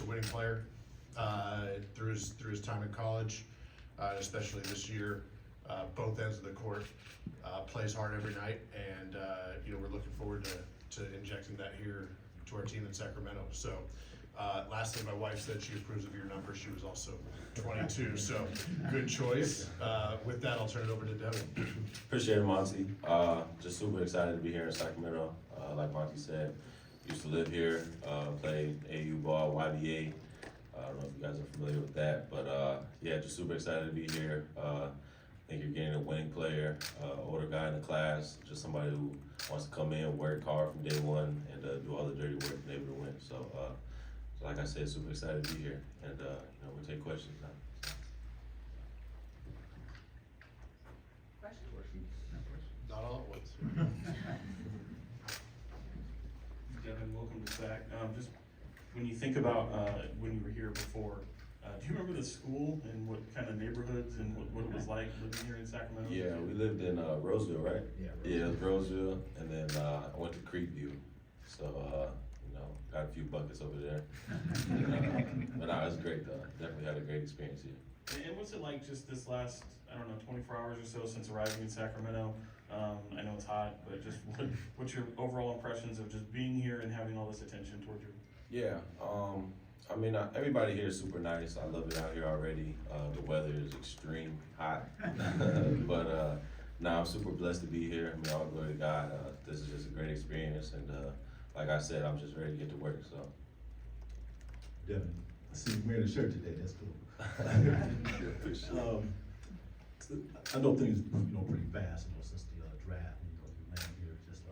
winning player through his time in college, especially this year. Both ends of the court, plays hard every night, and we're looking forward to injecting that here to our team in Sacramento. So lastly, my wife said she approves of your number. She was also 22, so good choice. With that, I'll turn it over to Devin. Appreciate it, Monte. Just super excited to be here in Sacramento. Like Monte said, used to live here, played AU ball, YBA. I don't know if you guys are familiar with that, but yeah, just super excited to be here. I think you're getting a winning player, older guy in the class, just somebody who wants to come in, work hard from day one, and do all the dirty work and able to win. So like I said, super excited to be here, and we'll take questions now. Questions? Not all at once. Devin, welcome to SAC. Just when you think about when you were here before, do you remember the school and what kind of neighborhoods and what it was like living here in Sacramento? Yeah, we lived in Roseville, right? Yeah, it was Roseville, and then I went to Creekview, so got a few buckets over there. But no, it was great though. Definitely had a great experience here. And what's it like just this last, 24 hours or so since arriving in Sacramento? I know it's hot, but just what's your overall impressions of just being here and having all this attention towards you? Yeah, everybody here is super nice. I love it out here already. The weather is extreme hot, but I'm super blessed to be here. All glory to God. This is just a great experience, and like I said, I'm just ready to get to work. So, Devin, I see you wearing a shirt today. That's cool. I know things pretty fast since the draft. You landed here just a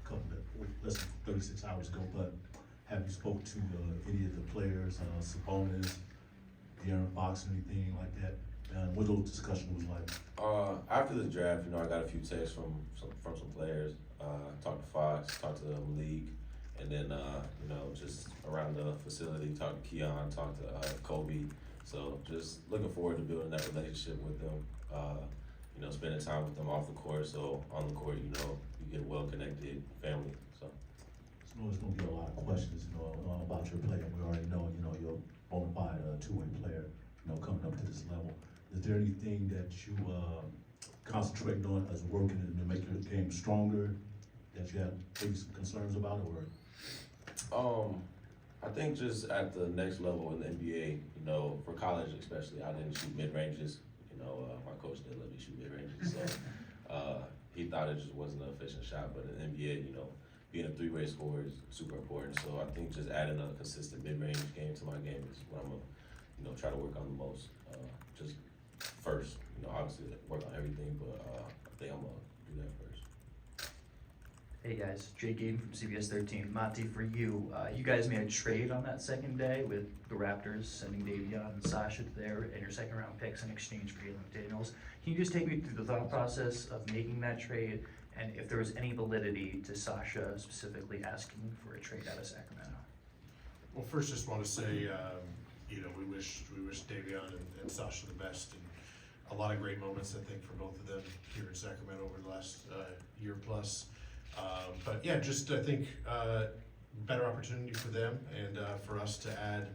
couple of less than 36 hours ago. But have you spoke to any of the players, Sabonis, De'Aaron Fox, anything like that? And what those discussions was like? After the draft, I got a few texts from some players. Talked to Fox, talked to Malik, and then just around the facility, talked to Keon, talked to Kobe. So just looking forward to building that relationship with them. Spending time with them off the court. So on the court, you get a well-connected family. So. There's going to be a lot of questions, about your play. We already know, you're a bona fide two-way player, coming up to this level. Is there anything that you concentrate on as working to make your game stronger that you have maybe some concerns about, or? I think just at the next level in the NBA, for college especially, I didn't shoot mid-ranges. My coach didn't let me shoot mid-ranges, so he thought it just wasn't an efficient shot. But in the NBA, being a three-way scorer is super important. So I think just adding a consistent mid-range game to my game is what I'm gonna, try to work on the most. Just first, obviously work on everything, but I think I'm gonna do that first. Hey guys, Jake Gaten from CBS 13. Monte, for you, you guys made a trade on that second day with the Raptors sending Davion and Sasha there and your second round picks in exchange for Jalen McDaniels. Can you just take me through the thought process of making that trade, and if there was any validity to Sasha specifically asking for a trade out of Sacramento? Well, first, just want to say, we wish Davion and Sasha the best, and a lot of great moments, I think, for both of them here in Sacramento over the last year plus. But yeah, just I think better opportunity for them and for us to add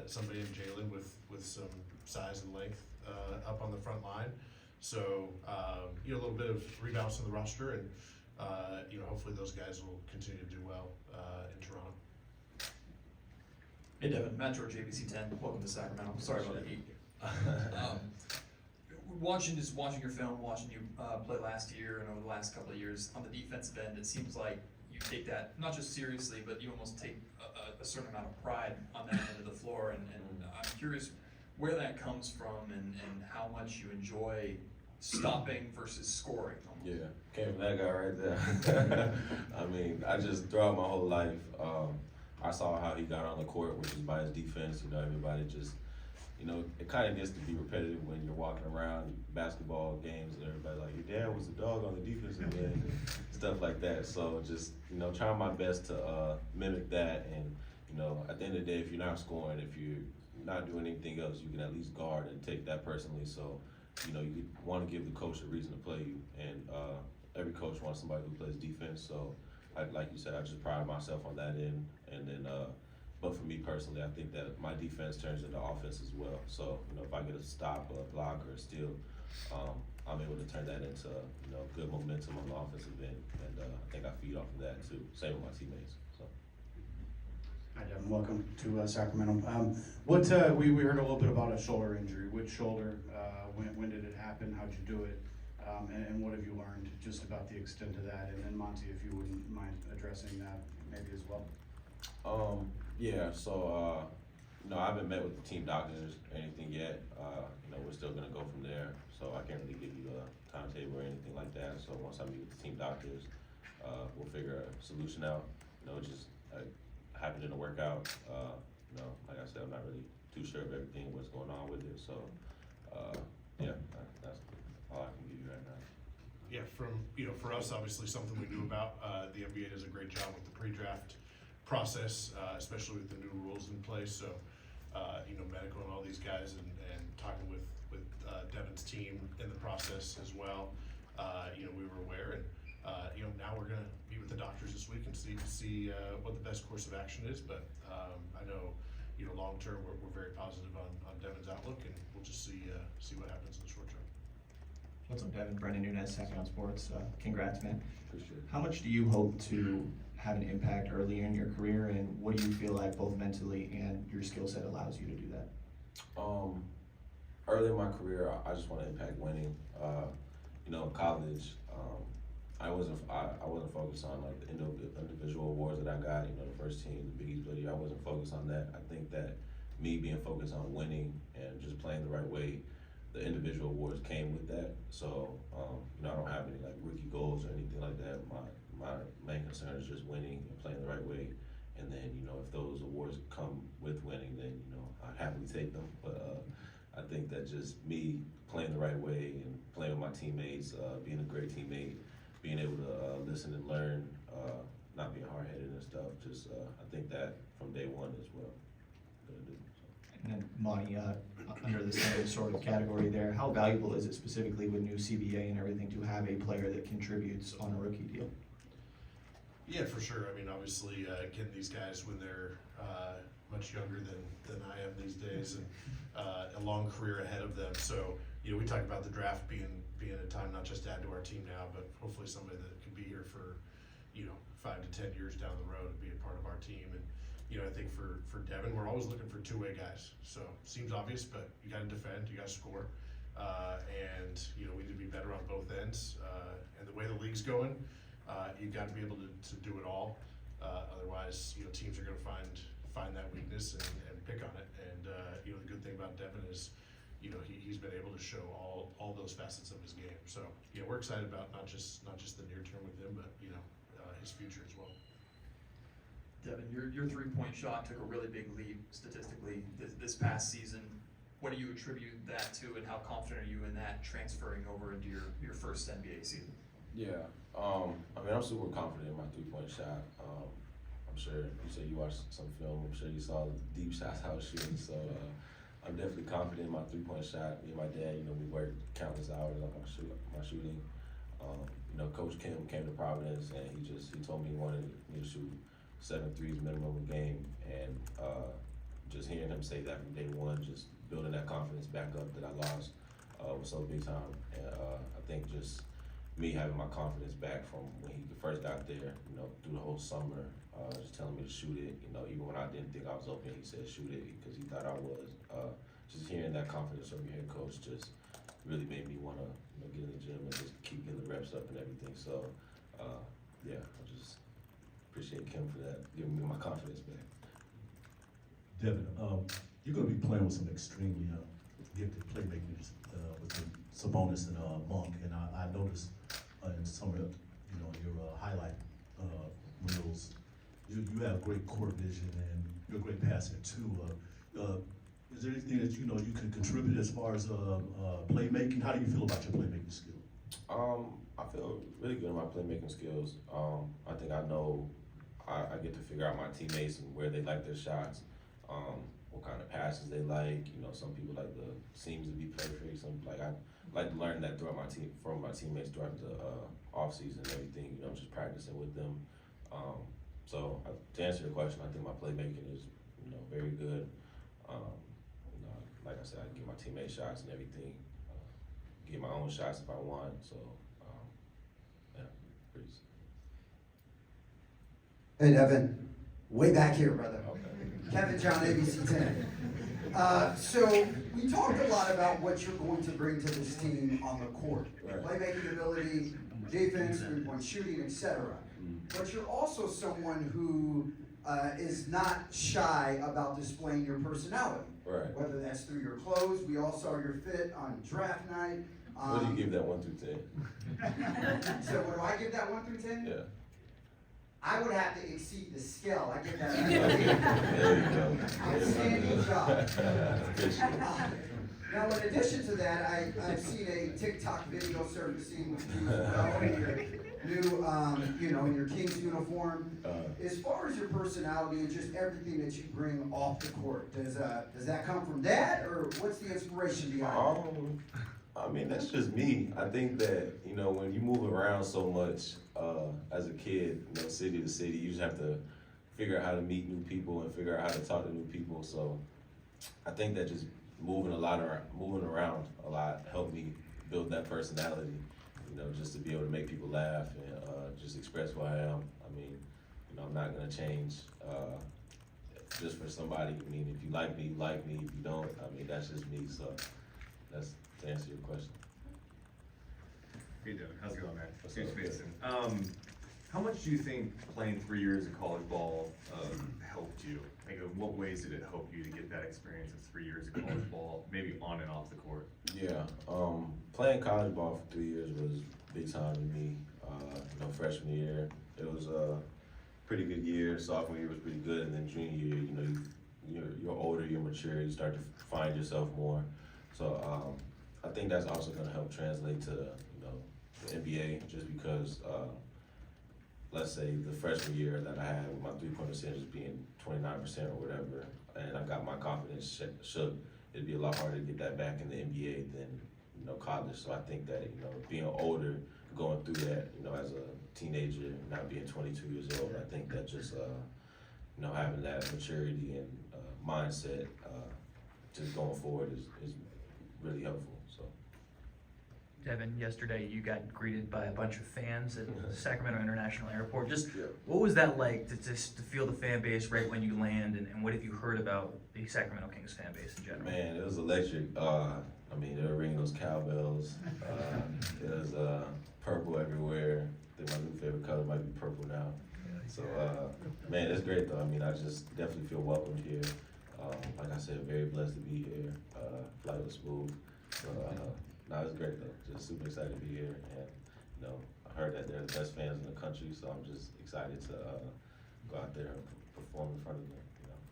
somebody in Jalen with some size and length up on the front line. So a little bit of rebalance on the roster, and hopefully those guys will continue to do well in Toronto. Hey Devin, Matt George, ABC 10. Welcome to Sacramento. Sorry about the heat. Watching your film, watching you play last year and over the last couple of years on the defensive end, it seems like you take that not just seriously, but you almost take a certain amount of pride on that end of the floor. And I'm curious where that comes from and how much you enjoy stopping versus scoring. Yeah, came from that guy right there. I just throughout my whole life, I saw how he got on the court, which is by his defense. Everybody just, it kind of gets to be repetitive when you're walking around basketball games and everybody like, your dad was a dog on the defensive end, and stuff like that. So just, trying my best to mimic that. And, at the end of the day, if you're not scoring, if you're not doing anything else, you can at least guard and take that personally. So, you want to give the coach a reason to play you. And every coach wants somebody who plays defense. So, like you said, I just pride myself on that end. And then, But for me personally, I think that my defense turns into offense as well. So, you know, if I get a stop, a block, or a steal, I'm able to turn that into, you know, good momentum on the offensive end. And I think I feed off of that too. Same with my teammates. So. Hi, Devin. Welcome to Sacramento. We heard a little bit about a shoulder injury. Which shoulder? When did it happen? How'd you do it? And what have you learned just about the extent of that? And then Monte, if you wouldn't mind addressing that maybe as well. Yeah, so, you know, I haven't met with the team doctors or anything yet. You know, we're still gonna go from there. So I can't really give you a timetable or anything like that. So once I meet with the team doctors, we'll figure a solution out. You know, just happened in the workout. You know, like I said, I'm not really too sure of everything, what's going on with it. So, yeah, that's all I can give you right now. Yeah, for us, obviously something we knew about. The NBA does a great job with the pre-draft process, especially with the new rules in place. So, you know, medical and all these guys, and talking with Devin's team in the process as well. You know, we were aware, and you know, now we're gonna meet with the doctors this week and see what the best course of action is. But I know, you know, long term, we're very positive on Devin's outlook, and we'll just see what happens in the short term. What's up, Devin? Brendan Nunez, Sacramento Sports. Congrats, man. Appreciate it. How much do you hope to have an impact early in your career, and what do you feel like both mentally and your skill set allows you to do that? Early in my career, I just want to impact winning. You know, in college, I wasn't focused on like the individual awards that I got. You know, the first team, the Big East video. I wasn't focused on that. I think that me being focused on winning and just playing the right way, the individual awards came with that. So, you know, I don't have any like rookie goals or anything like that. My main concern is just winning and playing the right way. And then, you know, if those awards come with winning, then, you know, I'd happily take them. But I think that just me playing the right way and playing with my teammates, being a great teammate, being able to listen and learn, not being hard-headed and stuff, just I think that from day one is what I'm gonna do. So. And then Monty, under the same sort of category there, how valuable is it specifically with new CBA and everything to have a player that contributes on a rookie deal? Yeah, for sure. I mean, obviously, getting these guys when they're much younger than I am these days, and a long career ahead of them. So, you know, we talk about the draft being a time not just to add to our team now, but hopefully somebody that could be here for, you know, 5 to 10 years down the road and be a part of our team. And, you know, I think for Devin, we're always looking for two-way guys. So, seems obvious, but you got to defend, you got to score. And, you know, we need to be better on both ends. And the way the league's going, you've got to be able to do it all. Otherwise, you know, teams are going to find that weakness and pick on it. And, you know, the good thing about Devin is, you know, he's been able to show all those facets of his game. So, you know, we're excited about not just the near term with him, but, you know, his future as well. Devin, your three-point shot took a really big leap statistically this past season. What do you attribute that to, and how confident are you in that transferring over into your first NBA season? Yeah, I mean, I'm super confident in my three-point shot. I'm sure you said you watched some film. I'm sure you saw the deep shots I was shooting. So I'm definitely confident in my three-point shot. Me and my dad, you know, we worked countless hours on my shooting. You know, Coach Kim came to Providence, and he told me he wanted me to shoot 7 threes minimum a game, and just hearing him say that from day one, just building that confidence back up that I lost was so big time. And I think just me having my confidence back from when he first got there, you know, through the whole summer, just telling me to shoot it. You know, even when I didn't think I was open, he said shoot it because he thought I was. Just hearing that confidence from your head coach just really made me want to, you know, get in the gym and just keep getting the reps up and everything. So, yeah, I just appreciate Kim for that, giving me my confidence back. Devin, you're going to be playing with some extremely gifted playmakers with Sabonis and Monk, and I noticed in some of you know your highlight reels, you have great court vision and you're a great passer too. Is there anything that you know you can contribute as far as playmaking? How do you feel about your playmaking skill? I feel really good in my playmaking skills. I think I know I get to figure out my teammates and where they like their shots, what kind of passes they like. You know, some people like the seams to be perfect. Some I like to learn that from my teammates throughout the off season and everything. You know, just practicing with them. So to answer your question, I think my playmaking is very good. You know, like I said, I give my teammates shots and everything. Get my own shots if I want. So, yeah, pretty. Hey Devin, way back here, brother. Okay. Kevin John, ABC 10. So we talked a lot about what you're going to bring to this team on the court. Right. Playmaking ability, defense, three-point shooting, etc. But you're also someone who is not shy about displaying your personality. Right. Whether that's through your clothes, we all saw your fit on draft night. What do you give that 1 through 10? So what do I give that 1 through 10? Yeah. I would have to exceed the scale. I give that There you go. Outstanding job. Good shit. Now, in addition to that, I've seen a TikTok video surfacing with you in your new, in your Kings uniform. As far as your personality and just everything that you bring off the court, does that come from Dad, or what's the inspiration behind it? I mean, that's just me. I think that, when you move around so much as a kid, city to city, you just have to figure out how to meet new people and figure out how to talk to new people. So I think that just moving around a lot helped me build that personality, just to be able to make people laugh and just express who I am. I mean, I'm not going to change just for somebody. I mean, if you like me, you like me. If you don't, I mean, that's just me. So that's to answer your question. Hey Devin, how's it going, man? James Mason. How much do you think playing 3 years of college ball helped you? Like, in what ways did it help you to get that experience of 3 years of college ball, maybe on and off the court? Yeah, playing college ball for 3 years was big time to me. Freshman year, it was a pretty good year. Sophomore year was pretty good, and then junior year, you're older, you're mature, you start to find yourself more. So I think that's also going to help translate to the NBA, just because let's say the freshman year that I had with my three-point percentage being 29% or whatever, and I got my confidence shook, it'd be a lot harder to get that back in the NBA than college. So I think that being older, going through that, as a teenager, not being 22 years old, I think that just having that maturity and mindset just going forward is really helpful. So. Devin, yesterday you got greeted by a bunch of fans at Sacramento International Airport. Just Yeah. what was that like to feel the fan base right when you land, and what have you heard about the Sacramento Kings fan base in general? Man, it was electric. I mean, they were ringing those cowbells. It was purple everywhere. I think my new favorite color might be purple now. So, man, it's great though. I mean, I just definitely feel welcomed here. Like I said, very blessed to be here. Flight was smooth. So, no, it's great though. Just super excited to be here. And, I heard that they're the best fans in the country, so I'm just excited to go out there and perform in front of them,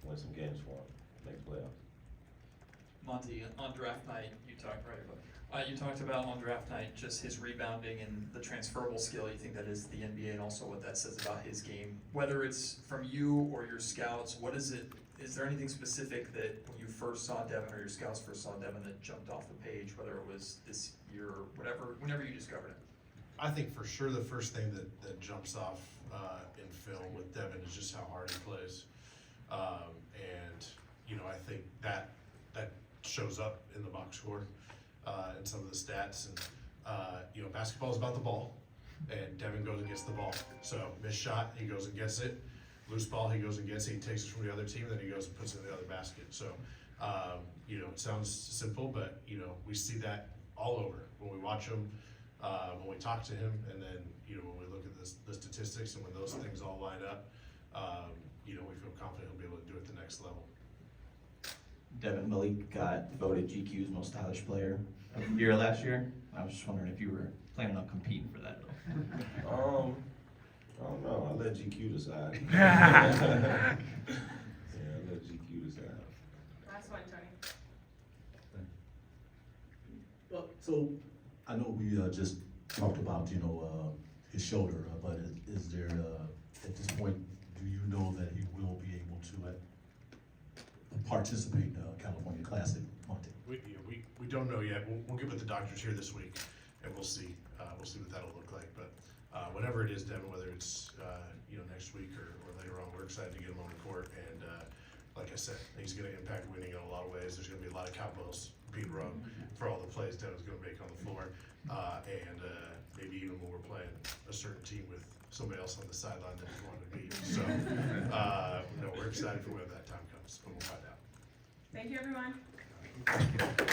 win some games for them, make playoffs. Monte, on draft night, you talked about on draft night just his rebounding and the transferable skill you think that is the NBA, and also what that says about his game. Whether it's from you or your scouts, what is it? Is there anything specific that when you first saw Devin or your scouts first saw Devin that jumped off the page, whether it was this year or whenever you discovered it? I think for sure the first thing that jumps off in film with Devin is just how hard he plays. And I think that shows up in the box score and some of the stats. And basketball is about the ball, and Devin goes and gets the ball. So missed shot, he goes and gets it. Loose ball, he goes and gets it. He takes it from the other team, then he goes and puts it in the other basket. So it sounds simple, but we see that all over when we watch him, when we talk to him, and then when we look at the statistics, and when those things all line up, we feel confident he'll be able to do it at the next level. Devin, Malik got voted GQ's most stylish player of the year last year. I was just wondering if you were planning on competing for that though. I don't know. I'll let GQ decide. Yeah, I'll let GQ decide. Last one, Tony. Well, so I know we just talked about his shoulder, but is there at this point, do you know that he will be able to participate in the California Classic, Monte? We don't know yet. We'll get with the doctors here this week, and we'll see what that'll look like. But whatever it is, Devin, whether it's next week or later on, we're excited to get him on the court. And like I I said, he's gonna impact winning in a lot of ways. There's gonna be a lot of cowbells being rung for all the plays Devin's gonna make on the floor. And maybe even when we're playing a certain team with somebody else on the sideline that we want to beat. So, no, we're excited for when that time comes, and we'll find out. Thank you, everyone.